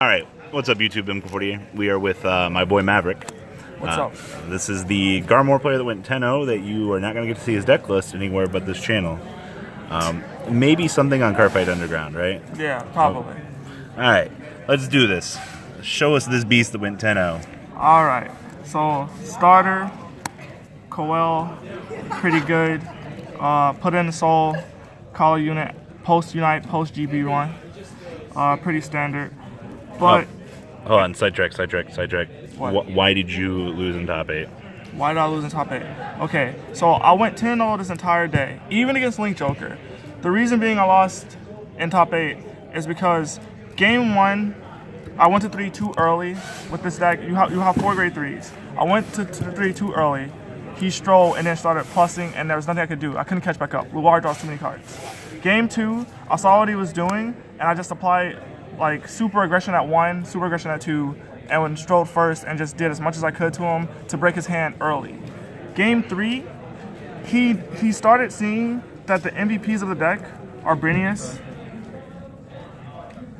All right, what's up, YouTube? M40. We are with my boy Maverick. What's up? This is the Garmore player that went 10-0 that you are not going to get to see his deck list anywhere but this channel. Maybe something on Cardfight Underground, right? Yeah, probably. All right, let's do this. Show us this beast that went 10-0. All right. So starter, Coel, pretty good. Put in the soul, call a unit, post unite, post GB1. Pretty standard. But hold on, sidetrack. What? Why did you lose in top 8? Why did I lose in top 8? Okay, so I went 10-0 this entire day, even against Link Joker. The reason being I lost in top 8 is because game 1, I went to 3 too early with this deck. You have 4 grade 3s. I went to 3 too early. He strolled and then started plussing, and there was nothing I could do. I couldn't catch back up. Luar draws too many cards. Game 2, I saw what he was doing, and I just applied like super aggression at 1, super aggression at 2, and when strolled first and just did as much as I could to him to break his hand early. Game 3, he started seeing that the MVPs of the deck are Brinius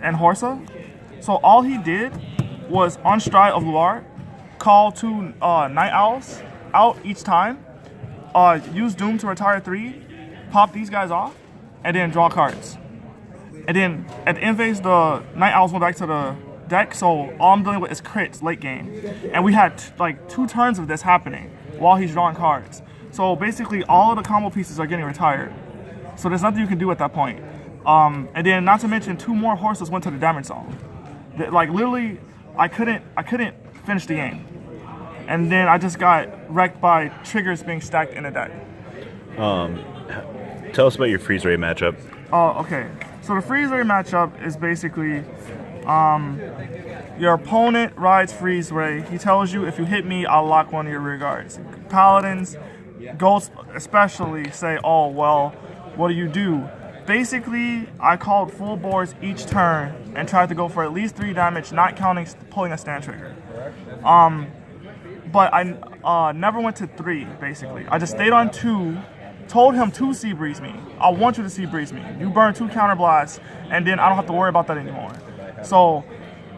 and Horsa. So all he did was on stride of Luar, call 2 Night Owls out each time, use Doom to retire 3, pop these guys off, and then draw cards. And then at the end phase, the Night Owls went back to the deck, so all I'm dealing with is crits late game. And we had like 2 turns of this happening while he's drawing cards. So basically all of the combo pieces are getting retired. So there's nothing you can do at that point. And then not to mention 2 more horses went to the damage zone. Like literally, I couldn't finish the game. And then I just got wrecked by triggers being stacked in the deck. Tell us about your freeze ray matchup. Oh, okay. So the freeze ray matchup is basically your opponent rides freeze ray. He tells you if you hit me, I'll lock one of your rear guards. Paladins, Ghosts especially say, oh, well, what do? Basically, I called full boards each turn and tried to go for at least 3 damage, not counting pulling a stand trigger. But I never went to 3, basically. I just stayed on 2, told him to sea breeze me. I want you to sea breeze me. You burn 2 counter blasts, and then I don't have to worry about that anymore. So,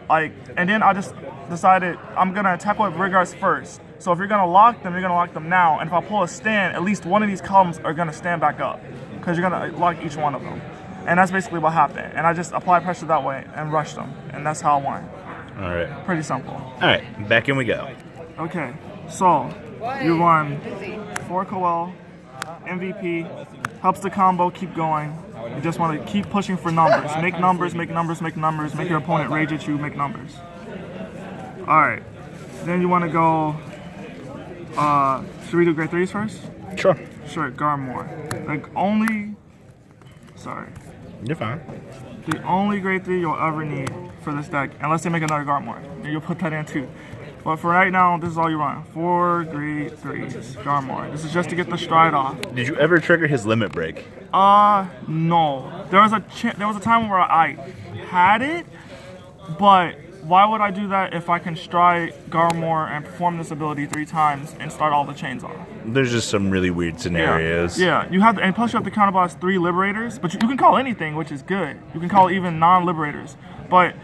and then I just decided I'm gonna attack with rear guards first. So if you're gonna lock them, you're gonna lock them now. And if I pull a stand, at least one of these columns are gonna stand back up, because you're gonna lock each one of them. And that's basically what happened. And I just applied pressure that way and rushed them, and that's how I won. All right. Pretty simple. All right, back in we go. Okay, so you run 4 Coel, MVP, helps the combo keep going. You just want to keep pushing for numbers. Make numbers, make your opponent rage at you, make numbers. Alright, then you want to go, should we do grade 3s first? Sure. Sure, Garmore. You're fine. The only grade 3 you'll ever need for this deck, unless they make another Garmore, and you'll put that in too. But for right now, this is all you run. 4 grade 3s, Garmore. This is just to get the stride off. Did you ever trigger his limit break? No. There was a time where I had it, but why would I do that if I can stride Garmore and perform this ability 3 times and start all the chains off? There's just some really weird scenarios. Yeah. You have to, and plus you have to counterblast 3 Liberators, but you can call anything, which is good. You can call even non-Liberators, but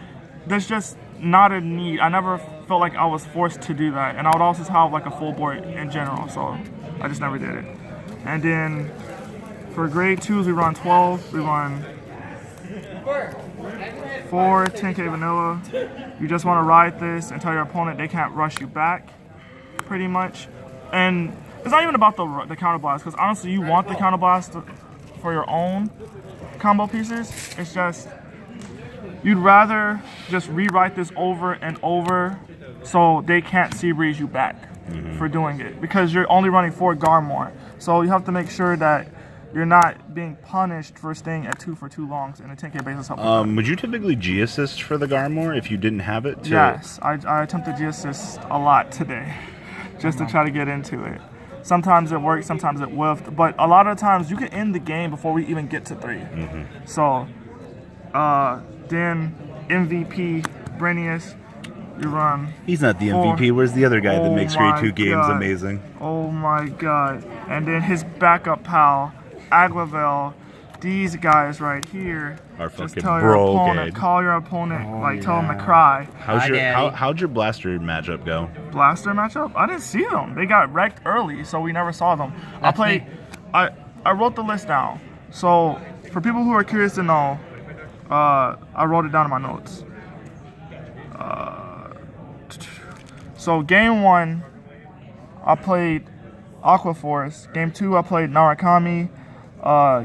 there's just not a need. I never felt like I was forced to do that, and I would also have like a full board in general, so I just never did it. And then for grade 2s, we run 12. We run 4 10k vanilla. You just want to ride this and tell your opponent they can't rush you back, pretty much. And it's not even about the counter blast, because honestly, you want the counter blast for your own combo pieces. It's just you'd rather just rewrite this over and over so they can't sea breeze you back for doing it, because you're only running 4 Garmore. So you have to make sure that you're not being punished for staying at 2 for too long in a 10k basis. Would you typically G-assist for the Garmore if you didn't have it? Yes, I attempted G-assist a lot today just to try to get into it. Sometimes it worked, sometimes it whiffed, but a lot of times you can end the game before we even get to 3. So, then MVP, Brinius, you run. He's not the MVP. Where's the other guy that makes grade 2 games amazing? Oh my god. And then his backup pal, Aglavel, these guys right here Are just fucking tell your opponent, broken. call your opponent, tell them to cry. How'd your blaster matchup go? Blaster matchup? I didn't see them. They got wrecked early, so we never saw them. I wrote the list down. So for people who are curious to know, I wrote it down in my notes. So game 1, I played Aqua Force. Game 2, I played Narakami.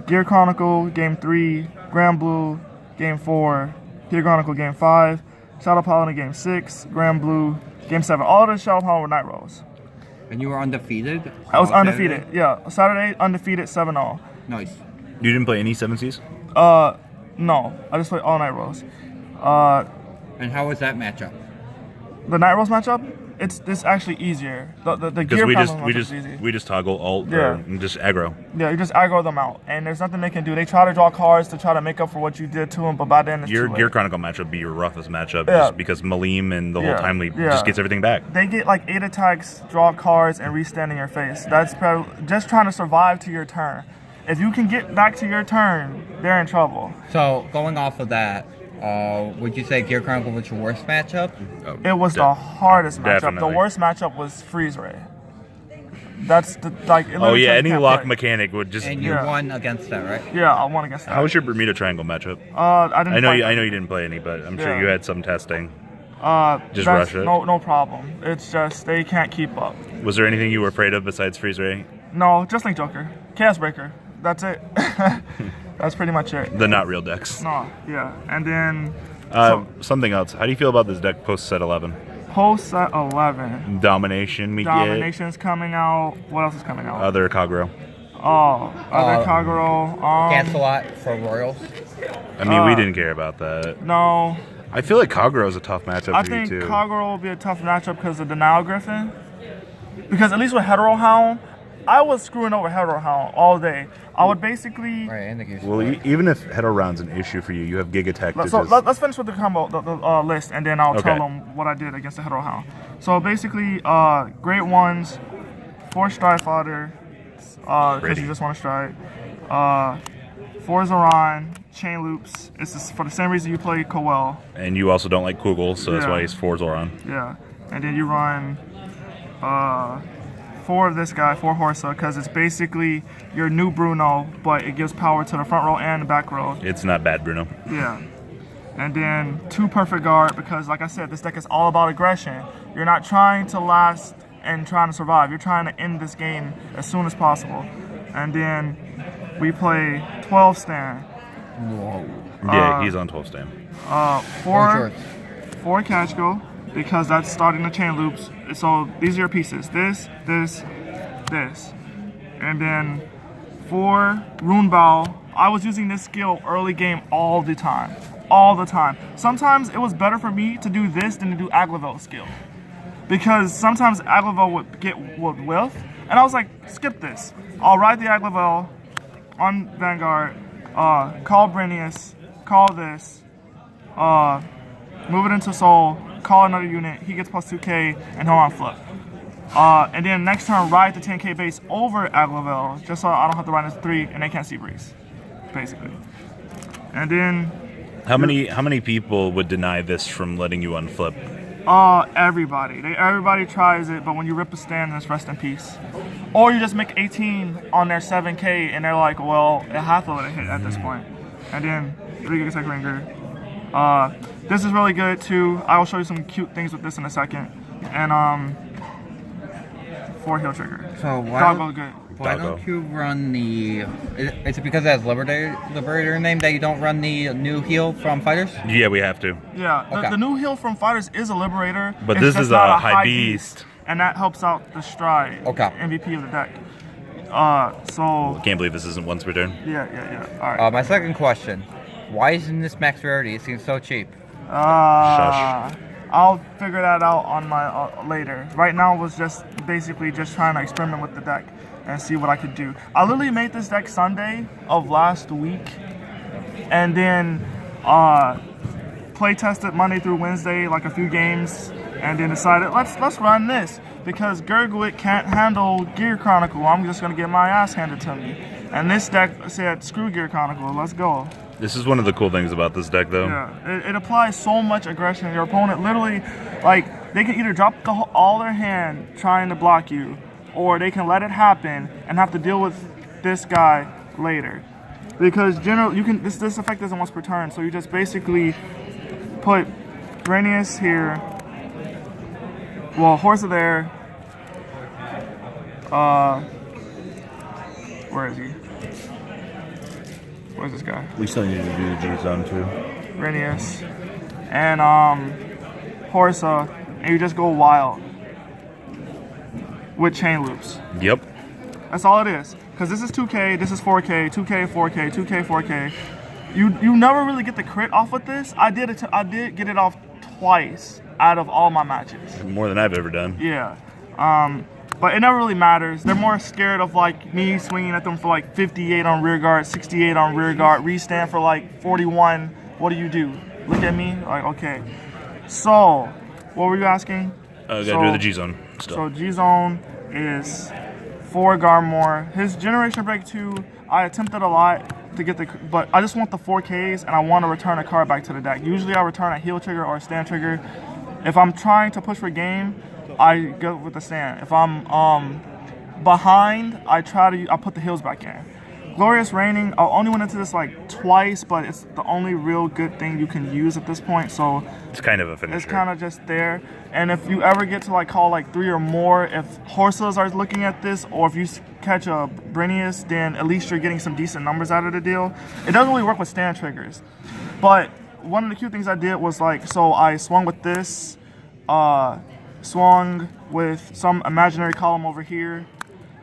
Gear Chronicle, Game 3, Grand Blue, Game 4, Gear Chronicle, Game 5, Shadow Paladin, Game 6, Grand Blue, Game 7. All of the Shadow Paladin were night rolls. And you were undefeated? I was undefeated. Yeah, Saturday, undefeated, 7-0. Nice. You didn't play any 7Cs? No, I just played all night rolls. And how was that matchup? The night rolls matchup, it's actually easier. The gear Because is easy. we just toggle alt Yeah. and just aggro. Yeah, you just aggro them out, and there's nothing they can do. They try to draw cards to try to make up for what you did to them, but by then it's Your too late. Gear Chronicle matchup would be your roughest matchup Yeah. just because Malim and the whole time lead just gets everything back. They get like 8 attacks, draw cards, and restand in your face. That's just trying to survive to your turn. If you can get back to your turn, they're in trouble. So, going off of that, would you say Gear Chronicle was your worst matchup? It was the hardest matchup. Definitely. The worst matchup was Freeze Ray. That's the like. it Oh literally yeah, you any can't lock play. mechanic would just. And you Yeah. won against that, right? Yeah, I won against that. How was your Bermuda Triangle matchup? I didn't. I fight know you didn't play any, but I'm sure Yeah. you had some testing. Just rush it. No problem. It's just they can't keep up. Was there anything you were afraid of besides Freeze Ray? No, just Link Joker, Chaos Breaker. That's it. That's pretty much it. The not real decks. No, yeah, and then Something else. How do you feel about this deck post set 11? post set 11, Domination, we Domination's coming out. What else is coming get out? other Kaguro. Other Kaguro. Cancel out for Royals. I mean, we didn't care about that. No, I feel like Kaguro is a tough matchup I for you think too. Kaguro will be a tough matchup because of Denial Griffin. Because at least with Hetero Hound, I was screwing over Hetero Hound all day. I would basically. Right, and the Gear Well, even if Hedo Round's an issue for you, you have Giga Tech to So just... let's finish with the combo the list, and then I'll tell them what I did against the Hetero Hound. So basically, Great Ones, 4 Stride Fodder, because you just want to stride. 4 Zoran, Chain Loops. It's just for the same reason you play Coel. And you also don't like Kugel, so that's Yeah. why he's 4 Zoran. Yeah, and then you run 4 of this guy, 4 Horsa, because it's basically your new Bruno, but it gives power to the front row and the back row. It's not bad, Bruno. Yeah. And then 2 Perfect Guard, because like I said, this deck is all about aggression. You're not trying to last and trying to survive. You're trying to end this game as soon as possible. And then we play 12 Stand. Yeah, he's on 12 stand. 4 Catch Go, because that's starting the chain loops. So these are your pieces. This. And then 4 Rune Bow. I was using this skill early game all the time. All the time. Sometimes it was better for me to do this than to do Aglavel's skill. Because sometimes Aglavel would whiff. And I was like, skip this. I'll ride the Aglavel on Vanguard, call Brinius, call this, move it into Soul, call another unit, he gets plus 2k, and he'll on flip. And then next turn, ride the 10k base over Aglavel, just so I don't have to ride this 3 and they can't see Breeze, basically. And then How many people would deny this from letting you unflip? everybody. Everybody tries it, but when you rip a stand, it's rest in peace. Or you just make 18 on their 7k, and they're like, well, it has to let it hit at this point. And then 3 Giga Ringer. This is really good too. I will show you some cute things with this in a second. And 4 Heal Trigger. So Doggo good. why don't you run the... Is it because it has Liberator name that you don't run the new heal from Fighters? Yeah, we have to. Yeah, Okay. the new heal from Fighters is a Liberator. But It's this just is not a High Beast. and that helps out the Stride. Okay. MVP of the deck. So I can't believe this isn't once per turn. yeah. All right. My second question. Why isn't this max rarity? It seems so cheap. Shush. I'll figure that out on my later. Right now was just basically just trying to experiment with the deck and see what I could do. I literally made this deck Sunday of last week, and then play tested Monday through Wednesday, like a few games, and then decided let's run this because Gergwit can't handle Gear Chronicle. I'm just gonna get my ass handed to me. And this deck said Screw Gear Chronicle. Let's go. This is one of the cool things about this deck, though. Yeah, it applies so much aggression. Your opponent literally, like, they can either drop all their hand trying to block you, or they can let it happen and have to deal with this guy later. Because generally, you can this effect isn't once per turn, so you just basically put Brenius here, well, Horsa there. Where is he? Where's this guy? We still need to do the G-Zone, too. Brenius and Horsa, and you just go wild with chain loops. Yep. That's all it is. Because this is 2K, this is 4K, 2K, 4K, 2K, 4K. You never really get the crit off with this. I did get it off twice out of all my matches. More than I've ever done. Yeah. But it never really matters. They're more scared of like me swinging at them for like 58 on rear guard, 68 on rear guard, restand for like 41. What do? Look at me. Like, okay. So, what were you asking? Gotta do the G-Zone still. So G-Zone is 4 Garmore. His Generation Break 2, I attempted a lot to get but I just want the 4Ks and I want to return a card back to the deck. Usually I return a heal trigger or a stand trigger. If I'm trying to push for game, I go with the stand. If I'm behind, I put the heals back in. Glorious Reigning, I only went into this like twice, but it's the only real good thing you can use at this point, so it's kind of a finisher. It's kind of just there. And if you ever get to like call like 3 or more, if Horsas are looking at this, or if you catch a Brenius, then at least you're getting some decent numbers out of the deal. It doesn't really work with stand triggers, but one of the cute things I did was like, so I swung with this, swung with some imaginary column over here,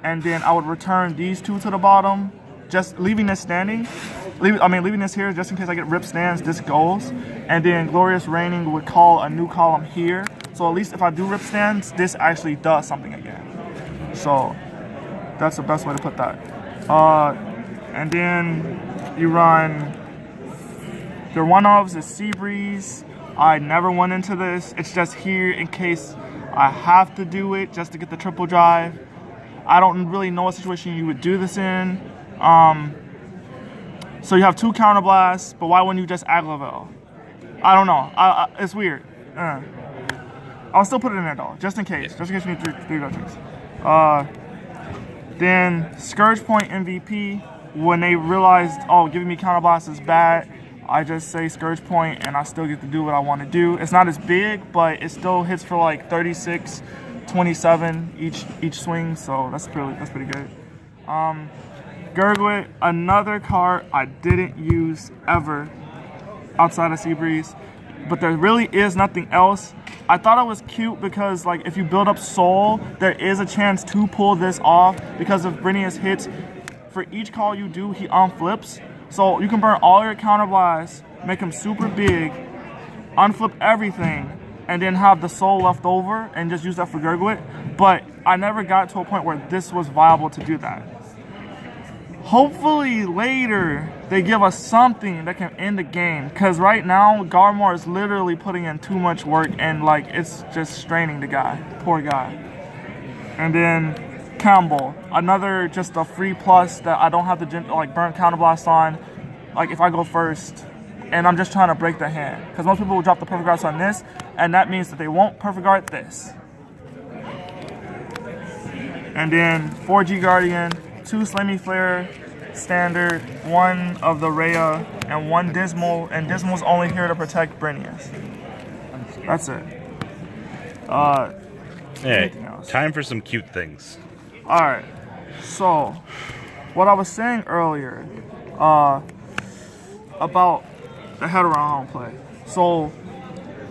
and then I would return these 2 to the bottom, just leaving this standing. Leaving this here just in case I get rip stands, this goes. And then Glorious Reigning would call a new column here. So at least if I do rip stands, this actually does something again. So that's the best way to put that. And then you run, your one-ofs is Sea Breeze. I never went into this. It's just here in case I have to do it just to get the triple drive. I don't really know what situation you would do this in. So you have 2 counterblasts, but why wouldn't you just Aglavell? I don't know. It's weird. I'll still put it in there though, just in case. Just in case you need 3 veterans. Then Scourge Point MVP. When they realized, oh, giving me counterblast is bad, I just say Scourge Point and I still get to do what I want to do. It's not as big, but it still hits for like 36, 27 each swing, so that's pretty good. Gurgwit, another card I didn't use ever outside of Seabreeze, but there really is nothing else. I thought it was cute because like if you build up Soul, there is a chance to pull this off because if Brenius hits, for each call you do, he unflips. So you can burn all your counterblasts, make him super big, unflip everything, and then have the Soul left over and just use that for Gurgwit. But I never got to a point where this was viable to do that. Hopefully later they give us something that can end the game, because right now Garmore is literally putting in too much work and like it's just straining the guy, poor guy. And then Campbell, another just a free plus that I don't have to like burn counterblast on, like if I go first and I'm just trying to break the hand, because most people will drop the perfect guards on this and that means that they won't perfect guard this. And then 4G Guardian, 2 Slammy Flare standard, 1 of the Rhea, and 1 Dismal, and Dismal's only here to protect Brenius. That's it. Hey, time for some cute things. Alright, so what I was saying earlier about the head around home play. So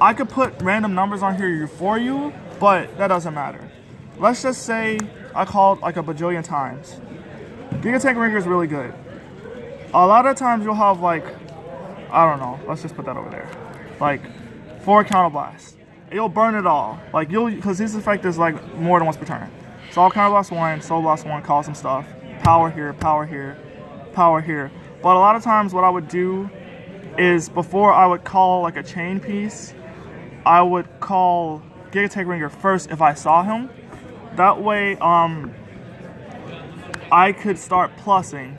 I could put random numbers on here for you, but that doesn't matter. Let's just say I called like a bajillion times. Giga Tank Ringer is really good. A lot of times you'll have like, I don't know, let's just put that over there. Like 4 counterblasts. You'll burn it all. Like because his effect is like more than once per turn. So I'll counterblast 1, soul blast 1, call some stuff. Power here, power here, power here. But a lot of times what I would do is before I would call like a chain piece, I would call Giga Tank Ringer first if I saw him. That way, I could start plussing.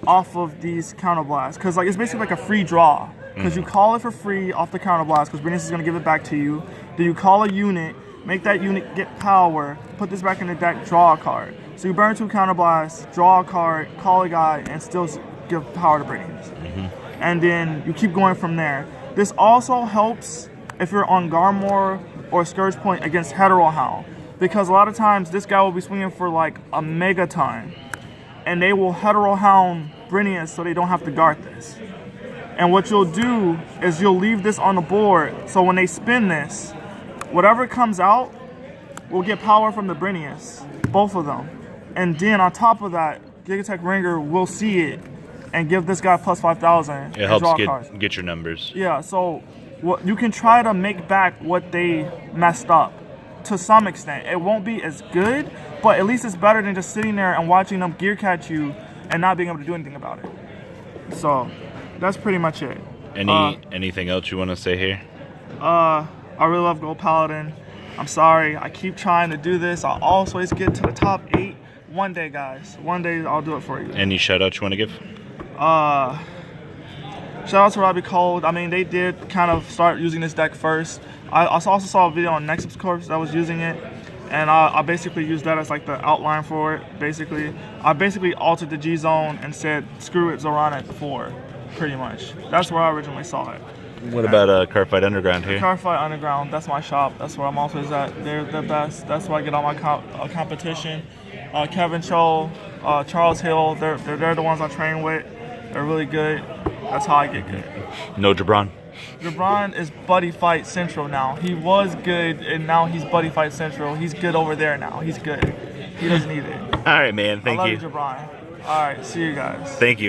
off of these counterblasts, because like it's basically like a free draw. Because you call it for free off the counterblast, because Brinius is gonna give it back to you. Then you call a unit, make that unit get power, put this back in the deck, draw a card. So you burn 2 counterblasts, draw a card, call a guy, and still give power to Brinius. And then you keep going from there. This also helps if you're on Garmore or Scourge Point against Hetero Hound, because a lot of times this guy will be swinging for like a megaton, and they will Hetero Hound Brinius so they don't have to guard this. And what you'll do is you'll leave this on the board, so when they spin this, whatever comes out will get power from the Brinius, both of them. And then on top of that, Gigatech Ringer will see it and give this guy plus 5,000. It helps get your numbers. Yeah, so you can try to make back what they messed up to some extent. It won't be as good, but at least it's better than just sitting there and watching them gear catch you and not being able to do anything about it. So that's pretty much it. Anything else you want to say here? I really love Gold Paladin. I'm sorry, I keep trying to do this. I always get to the top 8. One day, guys. One day I'll do it for you. Any shout outs you want to give? Shout out to Robbie Cold. I mean, they did kind of start using this deck first. I also saw a video on Nexus Corps that was using it, and I basically used that as like the outline for it. Basically, I basically altered the G zone and said, screw it, Zoran at 4, pretty much. That's where I originally saw it. What about Cardfight Underground here? Cardfight Underground, that's my shop. That's where I'm always at. They're the best. That's where I get all my competition. Kevin Cho, Charles Hill, they're the ones I train with. They're really good. That's how I get good. No Jabron? Jabron is Buddy Fight Central now. He was good, and now he's Buddy Fight Central. He's good over there now. He's good. He doesn't need it. All right, man. Thank you. I love you, Jabron. All right, see you guys. Thank you.